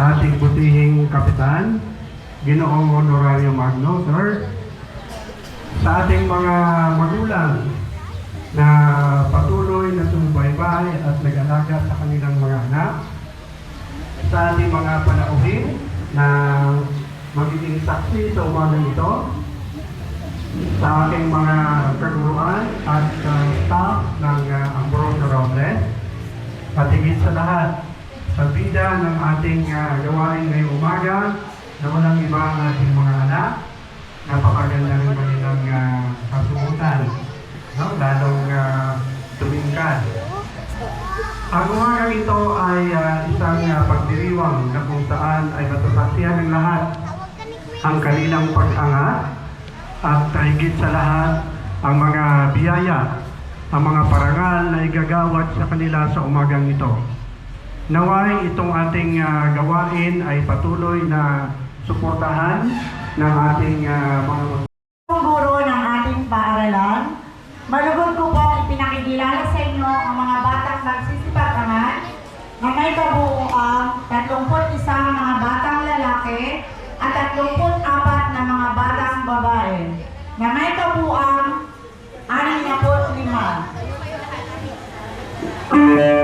sa ating butihing kapitan, Ginoong Honorario Magno, sir, sa ating mga magulang na patuloy na sumubaybay at nag-alaga sa kanilang mga anak, sa ating mga panauhin na magiging saksi sa umagang ito, sa aking mga kaguruan at staff ng Ambrosio Robles, at higit sa lahat, sa bida ng ating gawain ngayong umaga, na walang iba ang ating mga anak, napakaganda ng kanilang kasubutan, no? Lalong tumingkad. Ang umagang ito ay isang pagdiriwang na kung saan ay matasaksihan ng lahat ang kanilang pag-angat at higit sa lahat ang mga biyaya, ang mga parangal na igagawad sa kanila sa umagang ito. Naway itong ating gawain ay patuloy na suportahan ng ating mga guro ng ating paaralan. Malugod ko po ipinakikilala sa inyo ang mga batang nagsisipag-angat na may kabuuang 31 mga batang lalaki at 34 na mga batang babae na may kabuuang 65.